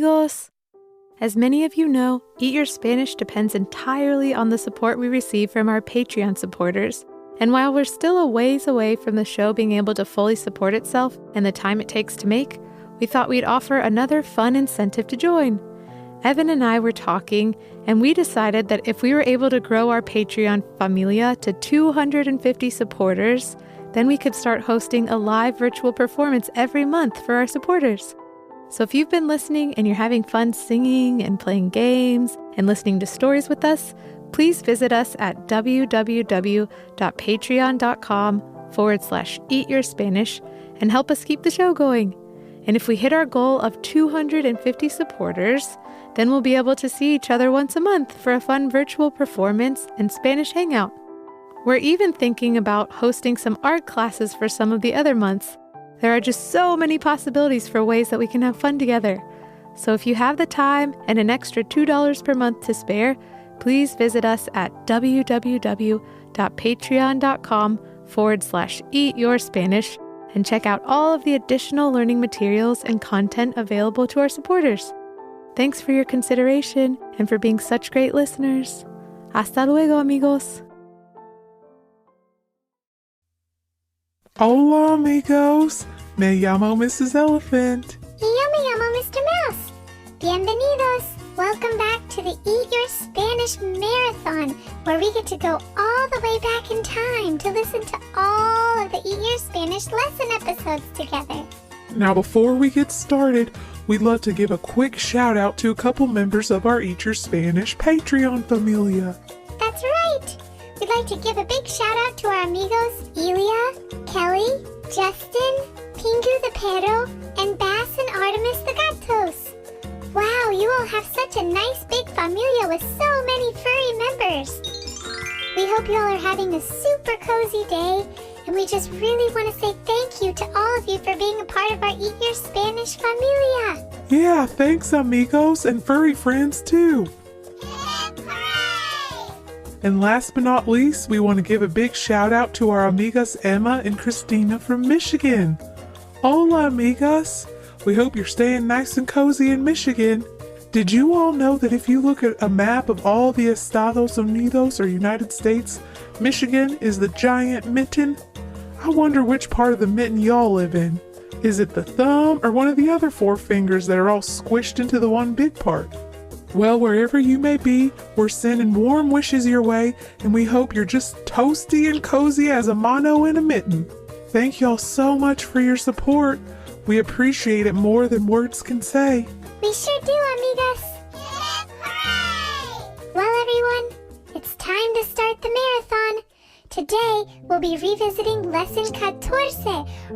amigos! As many of you know, Eat Your Spanish depends entirely on the support we receive from our Patreon supporters. And while we're still a ways away from the show being able to fully support itself and the time it takes to make, we thought we'd offer another fun incentive to join. Evan and I were talking, and we decided that if we were able to grow our Patreon familia to 250 supporters, then we could start hosting a live virtual performance every month for our supporters. So if you've been listening and you're having fun singing and playing games and listening to stories with us, please visit us at www.patreon.com/eatyourspanish and help us keep the show going. And if we hit our goal of 250 supporters, then we'll be able to see each other once a month for a fun virtual performance and Spanish hangout. We're even thinking about hosting some art classes for some of the other months. There are just so many possibilities for ways that we can have fun together. So if you have the time and an extra $2 per month to spare, please visit us at www.patreon.com/eatyourspanish and check out all of the additional learning materials and content available to our supporters. Thanks for your consideration and for being such great listeners. Hasta luego, amigos. Hola, amigos. Me llamo Mrs. Elephant. Y yo me llamo Mr. Mouse. Bienvenidos. Welcome back to the Eat Your Spanish Marathon, where we get to go all the way back in time to listen to all of the Eat Your Spanish lesson episodes together. Now, before we get started, we'd love to give a quick shout out to a couple members of our Eat Your Spanish Patreon familia. That's right. We'd like to give a big shout out to our amigos Elia, Kelly, Justin, Pingu the Perro, and Bass and Artemis the Catorce. Wow, you all have such a nice big familia with so many furry members. We hope you all are having a super cozy day, and we just really want to say thank you to all of you for being a part of our Eat Your Spanish familia. Yeah, thanks, amigos, and furry friends too. And last but not least, we want to give a big shout out to our amigas Emma and Christina from Michigan. Hola, amigas. We hope you're staying nice and cozy in Michigan. Did you all know that if you look at a map of all the Estados Unidos or United States, Michigan is the giant mitten? I wonder which part of the mitten y'all live in. Is it the thumb or one of the other four fingers that are all squished into the one big part? Well, wherever you may be, we're sending warm wishes your way, and we hope you're just toasty and cozy as a mono in a mitten. Thank y'all so much for your support. We appreciate it more than words can say. We sure do, amigas. Well, everyone, it's time to start the marathon. Today, we'll be revisiting Lesson Catorce,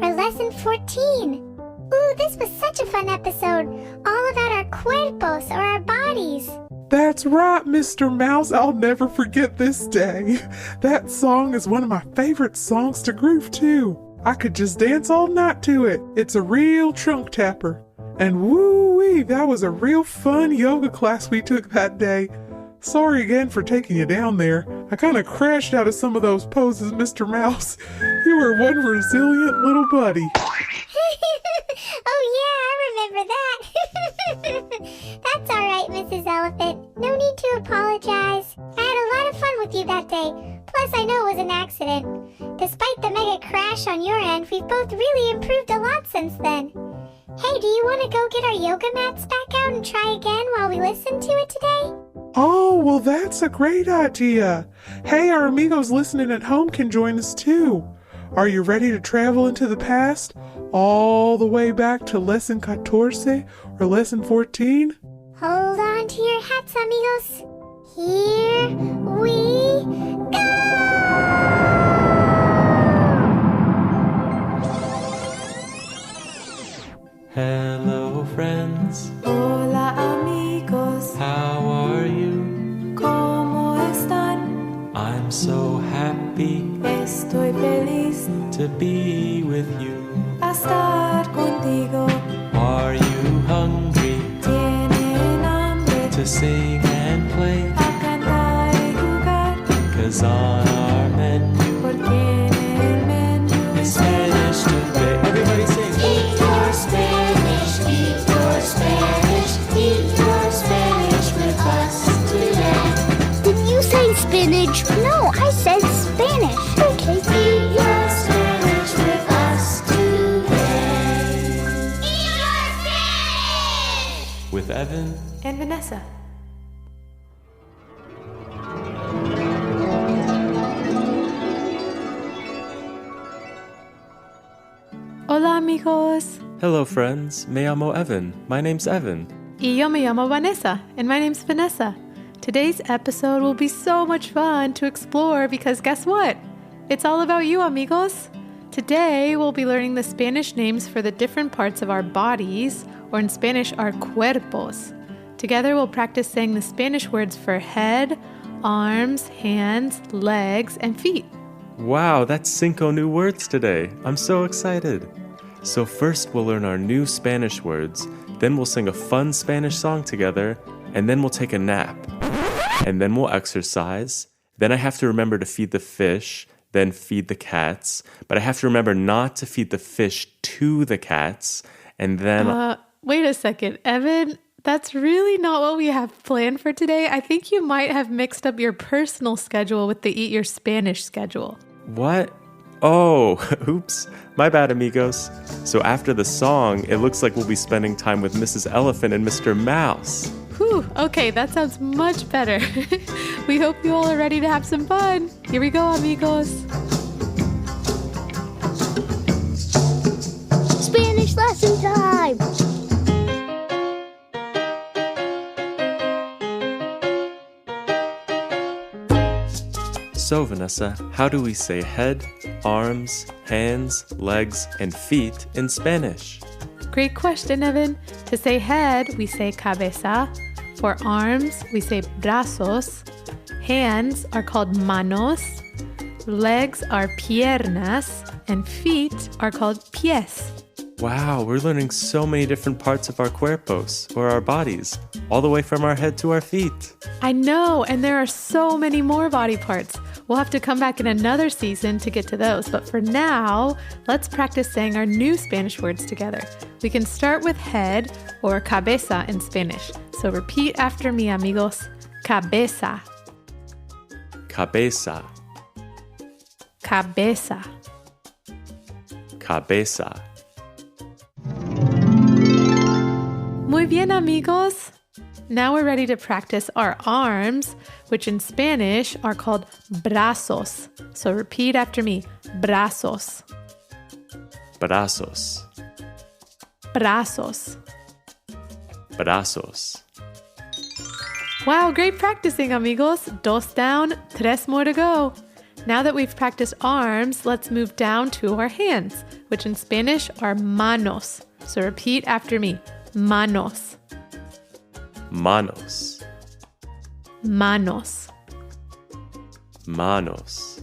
or Lesson 14. Ooh, this was such a fun episode, all about our cuerpos, or our bodies. That's right, Mr. Mouse. I'll never forget this day. That song is one of my favorite songs to groove to. I could just dance all night to it. It's a real trunk tapper. And woo-wee, that was a real fun yoga class we took that day. Sorry again for taking you down there. I kind of crashed out of some of those poses, Mr. Mouse. You were one resilient little buddy. Oh yeah, I remember that. That's alright, Mrs. Elephant. No need to apologize. I had a lot of fun with you that day. Plus, I know it was an accident. Despite the mega crash on your end, we've both really improved a lot since then. Hey, do you want to go get our yoga mats back out and try again while we listen to it today? Oh, well, that's a great idea. Hey, our amigos listening at home can join us too. Are you ready to travel into the past? All the way back to Lesson Catorce or Lesson 14? Hold on to your hats, amigos. Here we go! Hello, friends. Hola, amigos. How are you? ¿Cómo están? I'm so happy Estoy feliz to be with you. a estar contigo. Are you hungry ¿Tienen hambre? to sing and play? A cantar y jugar. 'Cause on our menu Porque en el menú is Spanish today. Everybody sing. Eat your Spanish, eat your Spanish, eat spinach. No, I said Spanish. Okay. Eat your Spanish with us today. Eat your Spanish! With Evan And Vanessa. Hola amigos. Hello friends, me llamo Evan. My name's Evan. Y yo me llamo Vanessa, and my name's Vanessa. Today's episode will be so much fun to explore because guess what? It's all about you, amigos. Today, we'll be learning the Spanish names for the different parts of our bodies, or in Spanish, our cuerpos. Together, we'll practice saying the Spanish words for head, arms, hands, legs, and feet. Wow, that's 5 new words today. I'm so excited. So first we'll learn our new Spanish words, then we'll sing a fun Spanish song together, and then we'll take a nap. And then we'll exercise. Then I have to remember to feed the fish, then feed the cats. But I have to remember not to feed the fish to the cats. And then... Wait a second, Evan. That's really not what we have planned for today. I think you might have mixed up your personal schedule with the Eat Your Spanish schedule. What? Oh, oops. My bad, amigos. So after the song, it looks like we'll be spending time with Mrs. Elephant and Mr. Mouse. Whew, okay, that sounds much better. We hope you all are ready to have some fun. Here we go, amigos. Spanish lesson time! So, Vanessa, how do we say head, arms, hands, legs, and feet in Spanish? Great question, Evan. To say head, we say cabeza. For arms, we say brazos. Hands are called manos. Legs are piernas. And feet are called pies. Wow, we're learning so many different parts of our cuerpos, or our bodies, all the way from our head to our feet. I know, and there are so many more body parts. We'll have to come back in another season to get to those. But for now, let's practice saying our new Spanish words together. We can start with head, or cabeza in Spanish. So repeat after me, amigos. Cabeza. Cabeza, Cabeza. cabeza. Muy bien, amigos. Now we're ready to practice our arms, which in Spanish are called brazos. So repeat after me. Brazos. Brazos, Brazos. brazos. Wow, great practicing, amigos. 2 down, 3 more to go. Now that we've practiced arms, let's move down to our hands, which in Spanish are manos. So repeat after me. Manos. Manos, Manos. manos.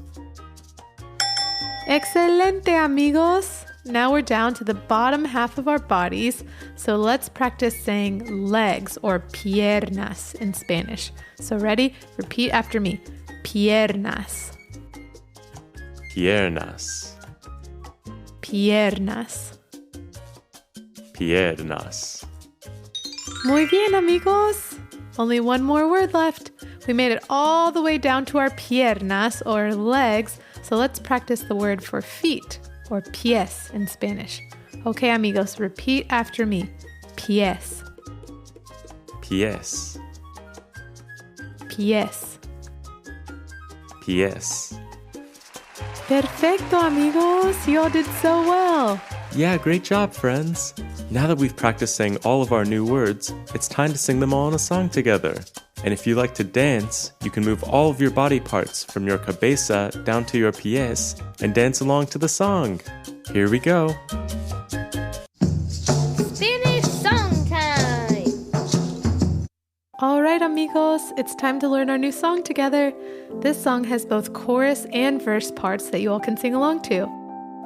Excelente, amigos. Now we're down to the bottom half of our bodies, so let's practice saying legs or piernas in Spanish. So ready? Repeat after me. Piernas. Piernas, Piernas. piernas. Muy bien, amigos. Only one more word left. We made it all the way down to our piernas or legs, so let's practice the word for feet or pies in Spanish. Okay, amigos, repeat after me. Pies. Pies, Pies. pies. Perfecto, amigos. You all did so well. Yeah, great job, friends. Now that we've practiced saying all of our new words, it's time to sing them all in a song together. And if you like to dance, you can move all of your body parts from your cabeza down to your pies and dance along to the song. Here we go. Spanish song time! All right, amigos. It's time to learn our new song together. This song has both chorus and verse parts that you all can sing along to.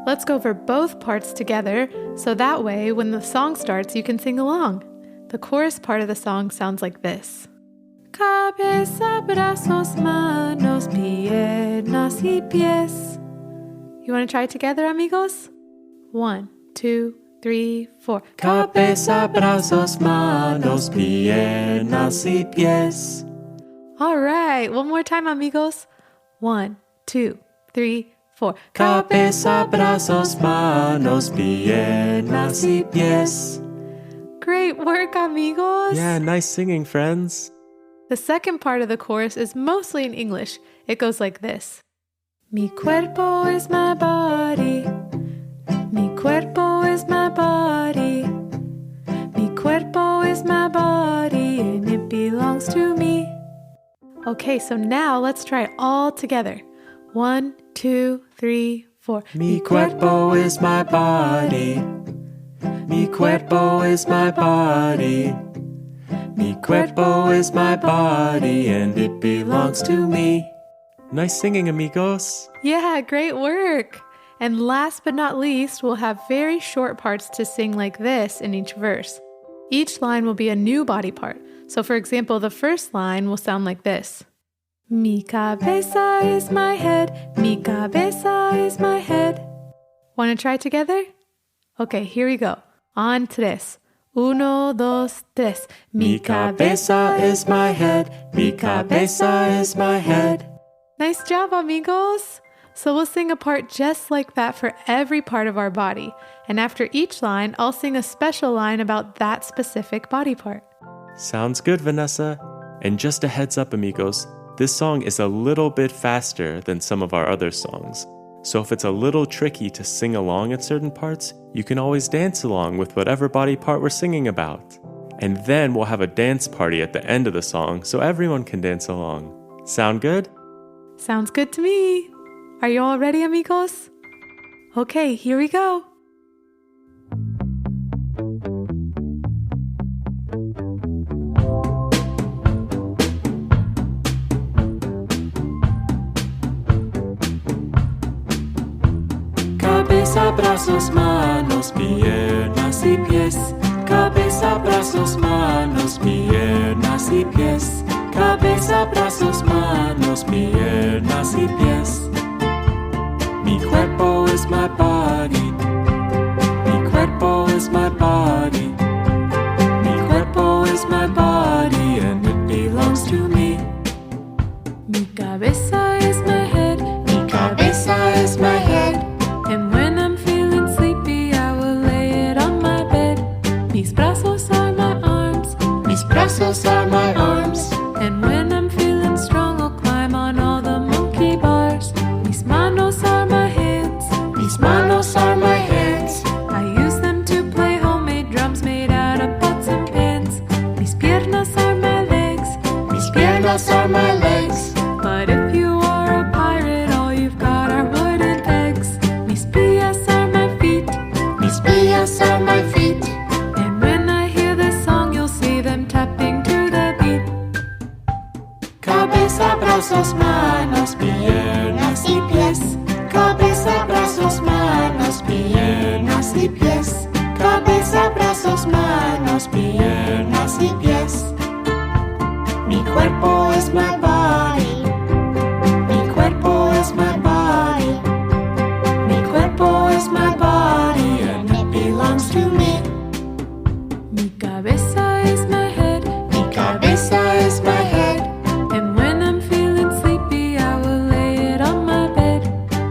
Let's go over both parts together, so that way, when the song starts, you can sing along. The chorus part of the song sounds like this. Cabeza, brazos, manos, piernas y pies. You want to try it together, amigos? 1, 2, 3, 4. Cabeza, brazos, manos, piernas y pies. All right, one more time, amigos. 1, 2, 3, 4. Cabeza, brazos, manos, piernas y pies. Great work, amigos. Yeah, nice singing, friends. The second part of the chorus is mostly in English. It goes like this. Mi cuerpo is my body. Mi cuerpo is my body. Mi cuerpo is my body and it belongs to me. Okay, so now let's try it all together. 1, 2, 3, 4. Mi cuerpo is my body. Mi cuerpo is my body. Mi cuerpo is my body and it belongs to me. Nice singing, amigos. Yeah, great work. And last but not least, we'll have very short parts to sing like this in each verse. Each line will be a new body part. So for example, the first line will sound like this. Mi cabeza is my head. Mi cabeza is my head. Want to try together? Okay, here we go. On tres. 1, 2, 3. Mi cabeza is my head. Mi cabeza is my head. Nice job, amigos! So we'll sing a part just like that for every part of our body. And after each line, I'll sing a special line about that specific body part. Sounds good, Vanessa. And just a heads up, amigos, this song is a little bit faster than some of our other songs. So if it's a little tricky to sing along at certain parts, you can always dance along with whatever body part we're singing about. And then we'll have a dance party at the end of the song so everyone can dance along. Sound good? Sounds good to me. Are you all ready, amigos? Okay, here we go. Cabeza, brazos, manos, piernas y pies. Cabeza, brazos, manos, piernas y pies. Cabeza, brazos, manos, piernas y pies. Mi cuerpo is my body. Mi cuerpo is my body. Mi cuerpo is my body and it belongs to me. Mi cabeza is my head. Mi cabeza is my head. And when I'm feeling sleepy, I will lay it on my bed. Mis brazos are my arms. Mis brazos are my arms. And when I'm feeling strong, I'll climb on all the monkey bars. Mis manos are my hands. Mis manos are my hands. I use them to play homemade drums made out of pots and pans. Mis piernas are my legs. Mis piernas are my legs. But if you are a pirate, all you've got are wooden pegs. Mis pies are my feet. Mis pies are my feet. And when I hear this song, you'll see them tapping to the beat. Cabeza, brazos, manos, piernas y pies. Cabeza, brazos, manos, piernas y pies. Cabeza, brazos, manos, piernas y pies. Mi cuerpo is my body. Mi cuerpo is my body. Mi cuerpo is my body and it belongs to me. Mi cabeza is my head. Mi cabeza is my head. And when I'm feeling sleepy, I will lay it on my bed.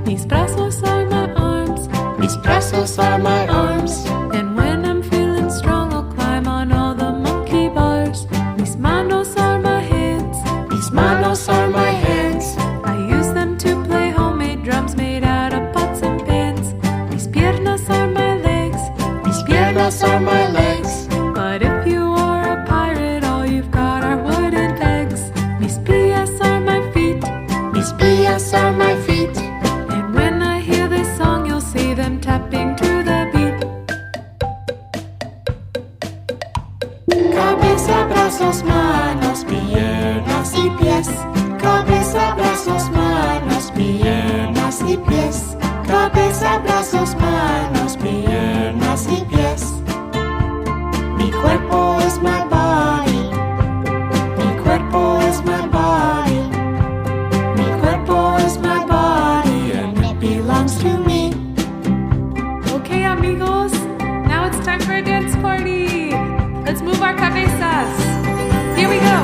Mis brazos are my arms. Mis brazos are my arms. And when I'm feeling strong, I'll climb on all the monkey bars. Mis manos are my hands. Mis manos are my hands. I use them to play homemade drums made out of pots and pans. Mis piernas are my legs. Mis piernas are my legs. But if you are a pirate, all you've got are wooden pegs. Mis pies are my feet. Mis pies are my feet. And when I hear this song, you'll see them tapping to the beat. Cabeza, brazos, manos, piernas y pies. Cabeza, brazos, manos, piernas y pies. Cabeza, brazos, manos, piernas y pies. Mi cuerpo is my body. Mi cuerpo is my body. Mi cuerpo is my body and it belongs to me. Okay, amigos, now it's time for a dance party. Let's move our cabezas. Here we go.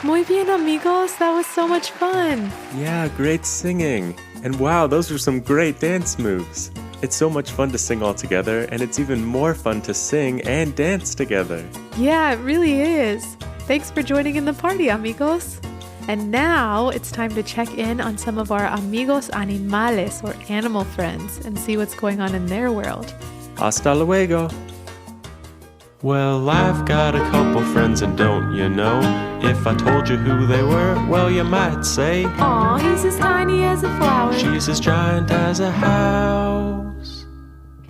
Muy bien, amigos. That was so much fun. Yeah, great singing. And wow, those were some great dance moves. It's so much fun to sing all together, and it's even more fun to sing and dance together. Yeah, it really is. Thanks for joining in the party, amigos. And now it's time to check in on some of our amigos animales, or animal friends, and see what's going on in their world. Hasta luego. Well, I've got a couple friends, and don't you know? If I told you who they were, well, you might say, Aw, he's as tiny as a flower. she's as giant as a house.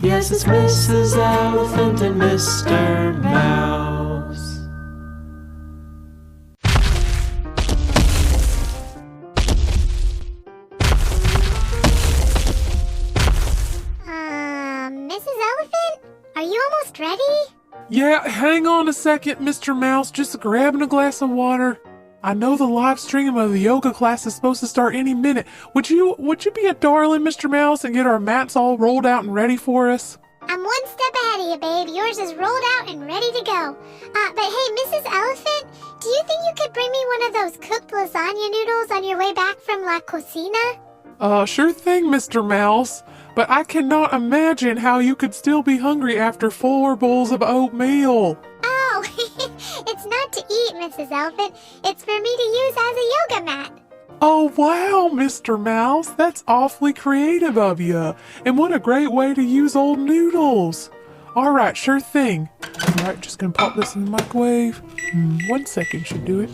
Yes, it's Mrs. Elephant and Mr. Mouse. Mrs. Elephant? Are you almost ready? Yeah, hang on a second, Mr. Mouse. Just grabbing a glass of water. I know the live stream of the yoga class is supposed to start any minute. Would you be a darling, Mr. Mouse, and get our mats all rolled out and ready for us? I'm one step ahead of you, babe. Yours is rolled out and ready to go. But hey, Mrs. Elephant, do you think you could bring me one of those cooked lasagna noodles on your way back from La Cocina? Sure thing, Mr. Mouse. But I cannot imagine how you could still be hungry after 4 bowls of oatmeal. Oh, it's not to eat, Mrs. Elephant. It's for me to use as a yoga mat. Oh, wow, Mr. Mouse. That's awfully creative of you. And what a great way to use old noodles. All right, sure thing. All right, just gonna pop this in the microwave. 1 second should do it.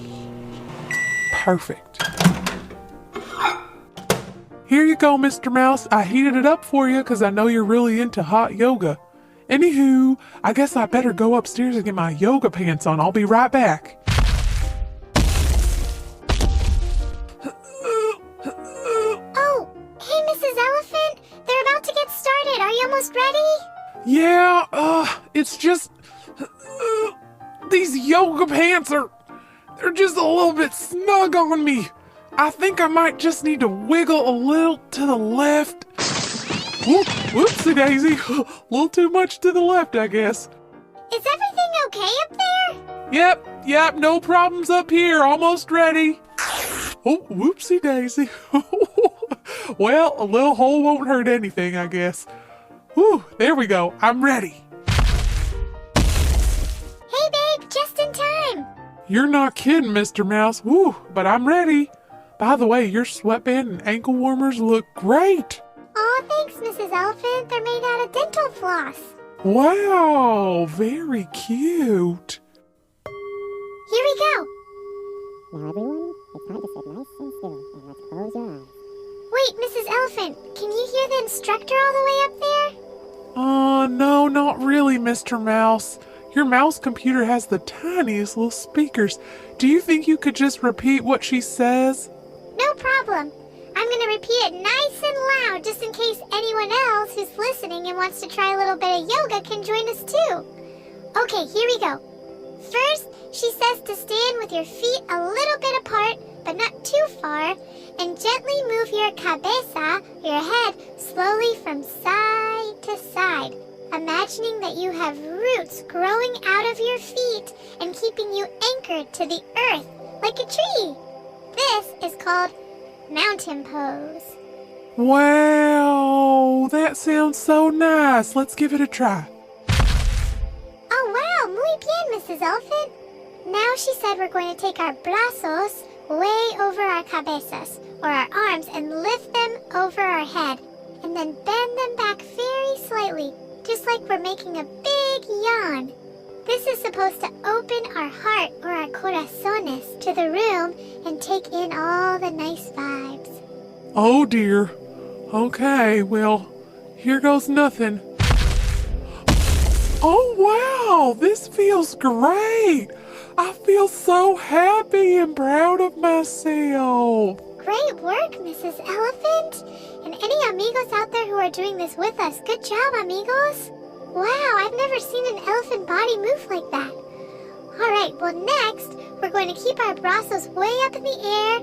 Perfect. Here you go, Mr. Mouse. I heated it up for you because I know you're really into hot yoga. Anywho, I guess I better go upstairs and get my yoga pants on. I'll be right back. Oh, hey, Mrs. Elephant. They're about to get started. Are you almost ready? Yeah, it's just... these yoga pants they're just a little bit snug on me. I think I might just need to wiggle a little to the left. Whoopsie daisy. A little too much to the left, I guess. Is everything okay up there? Yep, no problems up here. Almost ready. Oh, whoopsie daisy. Well, a little hole won't hurt anything, I guess. Whew, there we go. I'm ready. Hey, babe, just in time. You're not kidding, Mr. Mouse. Whew, but I'm ready. By the way, your sweatband and ankle warmers look great. Aw, thanks, Mrs. Elephant. They're made out of dental floss. Wow, very cute. Here we go. Now everyone, it's time to sit nice and still and let's close your eyes. Wait, Mrs. Elephant, can you hear the instructor all the way up there? No, not really, Mr. Mouse. Your mouse computer has the tiniest little speakers. Do you think you could just repeat what she says? No problem. I'm going to repeat it nice and loud just in case anyone else who's listening and wants to try a little bit of yoga can join us too. Okay, here we go. First, she says to stand with your feet a little bit apart, but not too far, and gently move your cabeza, your head, slowly from side to side, imagining that you have roots growing out of your feet and keeping you anchored to the earth like a tree. This is called mountain pose. Wow, that sounds so nice. Let's give it a try. Oh wow, muy bien, Mrs. Elephant. Now she said we're going to take our brazos way over our cabezas, or our arms, and lift them over our head, and then bend them back very slightly, just like we're making a big yawn. This is supposed to open our heart, or our corazones, to the room and take in all the nice vibes. Oh dear. Okay, well, here goes nothing. Oh Wow, this feels great. I feel so happy and proud of myself. Great work, Mrs. Elephant. And any amigos out there who are doing this with us, good job, amigos. Wow, I've never seen an elephant body move like that. Alright, well next, we're going to keep our brazos way up in the air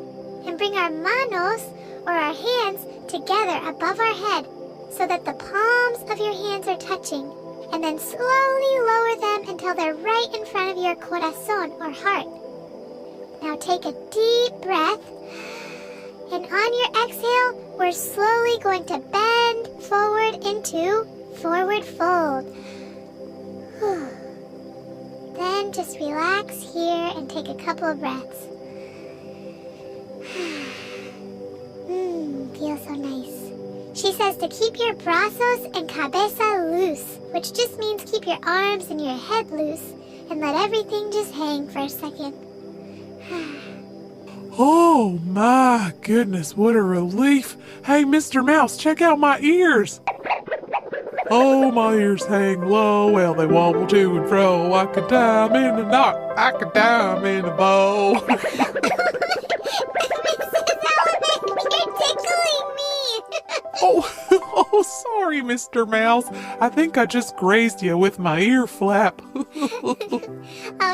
and bring our manos, or our hands, together above our head so that the palms of your hands are touching. And then slowly lower them until they're right in front of your corazón, or heart. Now take a deep breath. And on your exhale, we're slowly going to bend forward into forward fold. Then just relax here and take a couple of breaths. Feels so nice. She says to keep your brazos and cabeza loose, which just means keep your arms and your head loose and let everything just hang for a second. Oh my goodness, what a relief. Hey, Mr. Mouse, check out my ears. Oh, my ears hang low, well, they wobble to and fro. I could tie 'em in a knot, I could tie 'em in a bow. Mrs. Elephant, you're tickling me. Oh, sorry, Mr. Mouse. I think I just grazed you with my ear flap. Oh,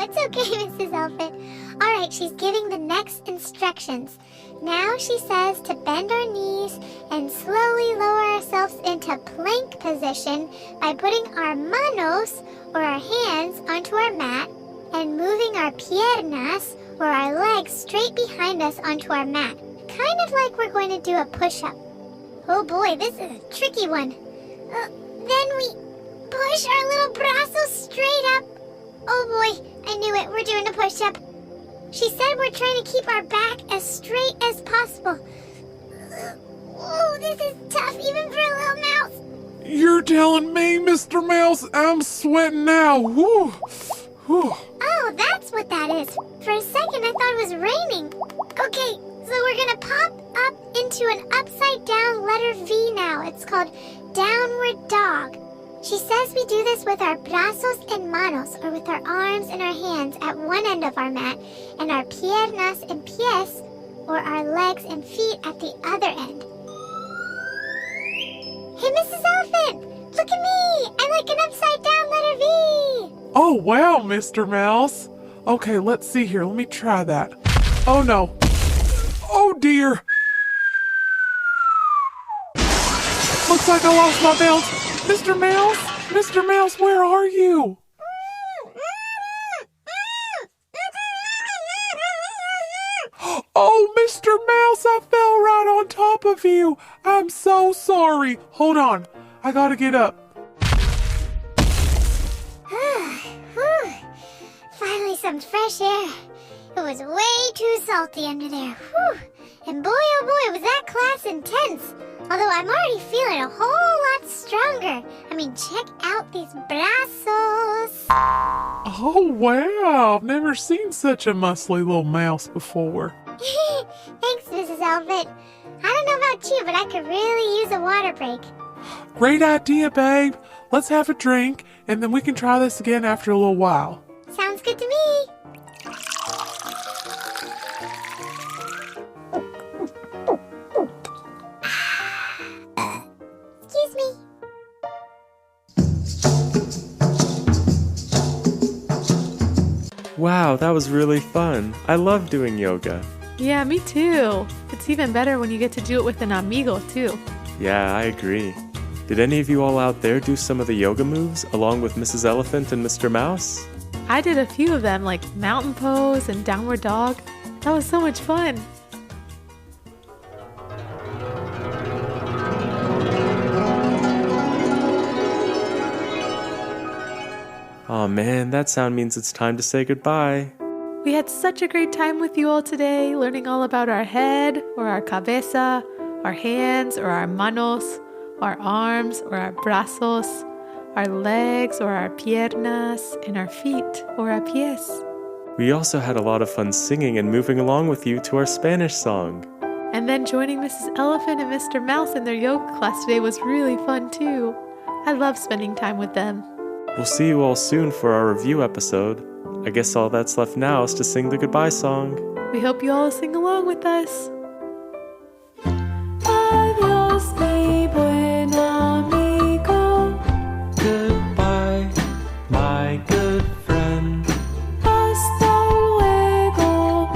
it's okay, Mrs. Elephant. All right, she's giving the next instructions. Now she says to bend our knees and slowly lower ourselves into plank position by putting our manos, or our hands, onto our mat and moving our piernas, or our legs, straight behind us onto our mat. Kind of like we're going to do a push-up. Oh boy, this is a tricky one. Then we push our little brazos straight up. Oh boy, I knew it. We're doing a push-up. She said we're trying to keep our back as straight as possible. Oh, this is tough, even for a little mouse. You're telling me, Mr. Mouse, I'm sweating now. Whew. Whew. Oh, that's what that is. For a second, I thought it was raining. Okay, so we're going to pop up into an upside-down letter V now. It's called Downward Dog. She says we do this with our brazos and manos, or with our arms and our hands at one end of our mat, and our piernas and pies, or our legs and feet, at the other end. Hey, Mrs. Elephant, look at me! I'm like an upside-down letter V! Oh, wow, Mr. Mouse. Okay, let's see here. Let me try that. Oh, no. Oh, dear. Looks like I lost my balance. Mr. Mouse? Mr. Mouse, where are you? Oh, Mr. Mouse, I fell right on top of you. I'm so sorry. Hold on. I gotta get up. Finally some fresh air. It was way too salty under there. Whew. And boy, oh boy, was that class intense. Although I'm already feeling a whole lot stronger. I mean, check out these brazos. Oh, wow. I've never seen such a muscly little mouse before. Thanks, Mrs. Elephant. I don't know about you, but I could really use a water break. Great idea, babe. Let's have a drink, and then we can try this again after a little while. Sounds good to me. Excuse me. Wow, that was really fun. I love doing yoga. Yeah, me too. It's even better when you get to do it with an amigo, too. Yeah, I agree. Did any of you all out there do some of the yoga moves along with Mrs. Elephant and Mr. Mouse? I did a few of them, like mountain pose and downward dog. That was so much fun. Aw man, that sound means it's time to say goodbye. We had such a great time with you all today, learning all about our head, or our cabeza, our hands, or our manos, our arms, or our brazos, our legs, or our piernas, and our feet, or our pies. We also had a lot of fun singing and moving along with you to our Spanish song. And then joining Mrs. Elephant and Mr. Mouse in their yoga class today was really fun too. I love spending time with them. We'll see you all soon for our review episode. I guess all that's left now is to sing the goodbye song. We hope you all sing along with us. Adios, mi buen amigo. Goodbye, my good friend. Hasta luego.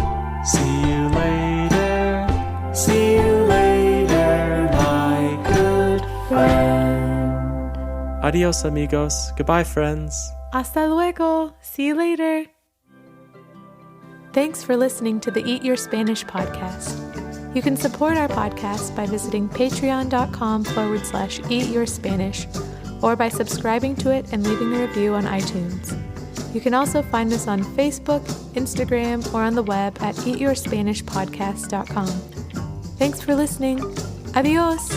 See you later. See you later, my good friend. Adios, amigos. Goodbye, friends. Hasta luego. See you later. Thanks for listening to the Eat Your Spanish podcast. You can support our podcast by visiting patreon.com/eatyourspanish or by subscribing to it and leaving a review on iTunes. You can also find us on Facebook, Instagram, or on the web at eatyourspanishpodcast.com. Thanks for listening. Adios.